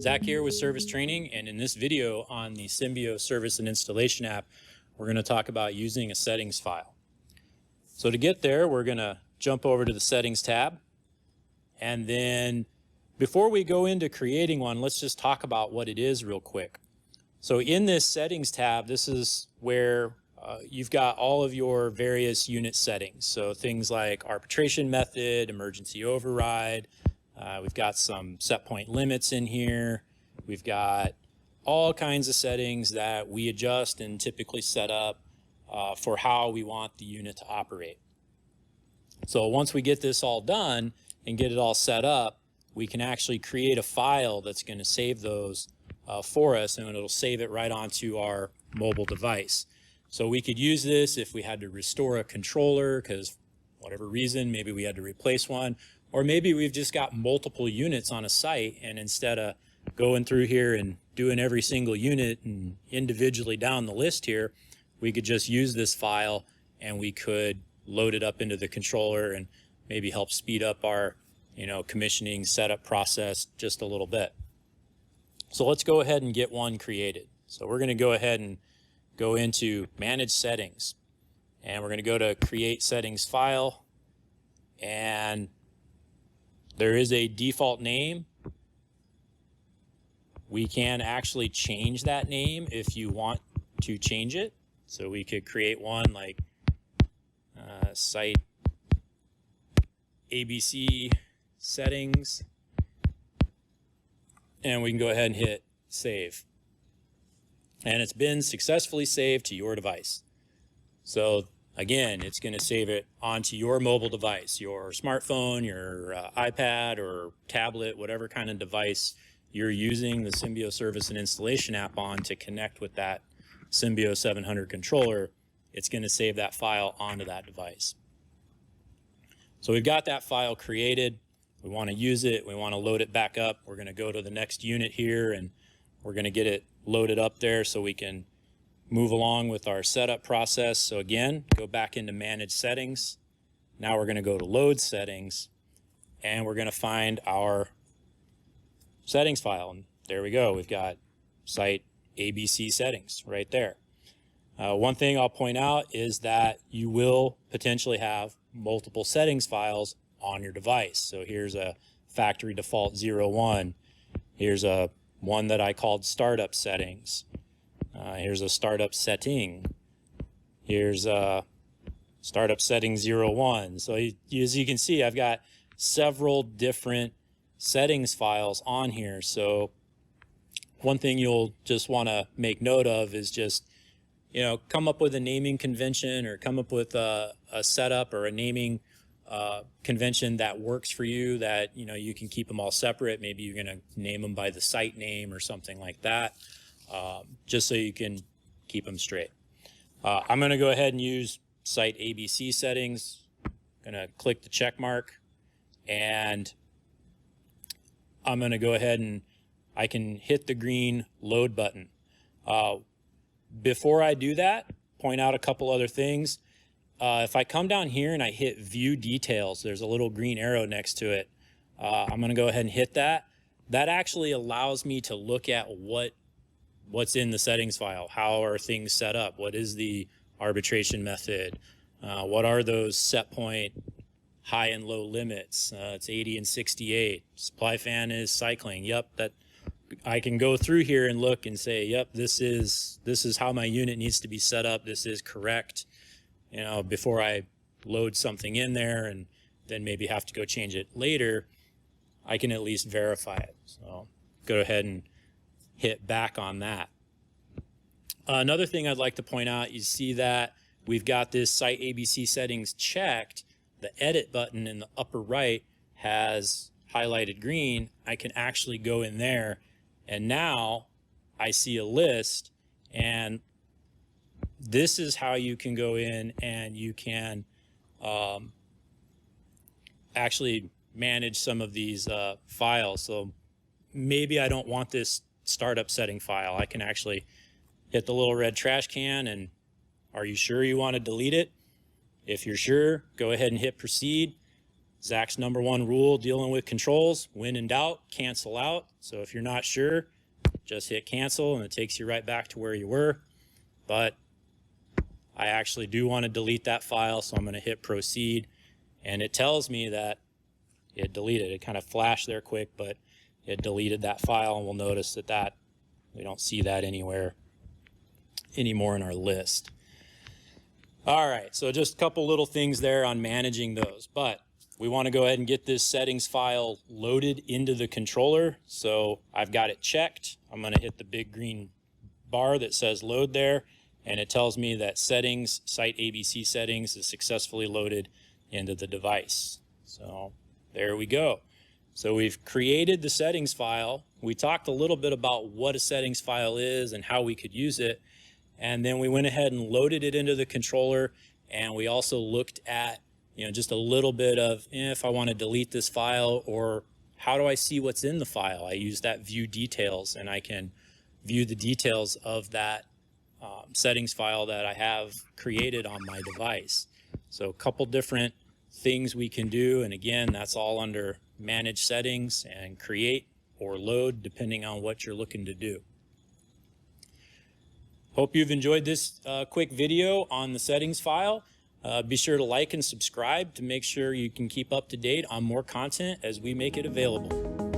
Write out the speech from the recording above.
Zach here with Service Training, and in this video on the Symbio Service and Installation app, we're going to talk about using a settings file. So to get there, we're going to jump over to the Settings tab, and then before we go into creating one, let's just talk about what it is real quick. So in this Settings tab, this is where you've got all of your various unit settings. So things like arbitration method, emergency override. We've got some set point limits in here. We've got all kinds of settings that we adjust and typically set up for how we want the unit to operate. So once we get this all done and get it all set up, we can actually create a file that's going to save those for us, and it'll save it right onto our mobile device. So we could use this if we had to restore a controller because whatever reason, maybe we had to replace one, or maybe we've just got multiple units on a site, and instead of going through here and doing every single unit and individually down the list here, we could just use this file and we could load it up into the controller and maybe help speed up our commissioning setup process just a little bit. So let's go ahead and get one created. So we're going to go ahead and go into Manage Settings, and we're going to go to Create Settings File, and there is a default name. We can actually change that name if you want to change it. So we could create one like Site ABC Settings, and we can go ahead and hit Save. And it's been successfully saved to your device. So again, it's going to save it onto your mobile device, your smartphone, your iPad or tablet, whatever kind of device you're using the Symbio Service and Installation app on to connect with that Symbio 700 controller. It's going to save that file onto that device. So we've got that file created. We want to use it. We want to load it back up. We're going to go to the next unit here, and we're going to get it loaded up there so we can move along with our setup process. So again, go back into Manage Settings. Now we're going to go to Load Settings, and we're going to find our settings file. And there we go. We've got Site ABC Settings right there. One thing I'll point out is that you will potentially have multiple settings files on your device. So here's a factory default 01. Here's a one that I called startup settings. Here's a startup setting. Here's a startup settings 01. So as you can see, I've got several different settings files on here. So one thing you'll just want to make note of is just, come up with a naming convention, or come up with a setup or a naming convention that works for you, that you can keep them all separate. Maybe you're going to name them by the site name or something like that, just so you can keep them straight. I'm going to go ahead and use Site ABC Settings. I'm going to click the check mark, and I'm going to go ahead and I can hit the green load button. Before I do that, point out a couple other things. If I come down here and I hit View Details, there's a little green arrow next to it. I'm going to go ahead and hit that. That actually allows me to look at what's in the settings file. How are things set up? What is the arbitration method? What are those set point high and low limits? It's 80 and 68. Supply fan is cycling. Yep, that I can go through here and look and say, yep, this is how my unit needs to be set up. This is correct. Before I load something in there and then maybe have to go change it later, I can at least verify it. So go ahead and hit back on that. Another thing I'd like to point out, you see that we've got this Site ABC Settings checked. The Edit button in the upper right has highlighted green. I can actually go in there, and now I see a list, and this is how you can go in and you can actually manage some of these files. So maybe I don't want this startup setting file. I can actually hit the little red trash can, and are you sure you want to delete it? If you're sure, go ahead and hit Proceed. Zach's #1 rule dealing with controls: when in doubt, cancel out. So if you're not sure, just hit cancel and it takes you right back to where you were. But I actually do want to delete that file, so I'm going to hit proceed, and it tells me that it deleted. It kind of flashed there quick, but it deleted that file, and we'll notice that we don't see that anywhere anymore in our list. All right, so just a couple little things there on managing those, but we want to go ahead and get this settings file loaded into the controller. So I've got it checked. I'm going to hit the big green bar that says load there, and it tells me that settings, site ABC settings, is successfully loaded into the device. So there we go. So we've created the settings file. We talked a little bit about what a settings file is and how we could use it. And then we went ahead and loaded it into the controller. And we also looked at, just a little bit of if I want to delete this file, or how do I see what's in the file? I use that view details, and I can view the details of that settings file that I have created on my device. So a couple different things we can do. And again, that's all under manage settings and create or load, depending on what you're looking to do. Hope you've enjoyed this quick video on the settings file. Be sure to like and subscribe to make sure you can keep up to date on more content as we make it available.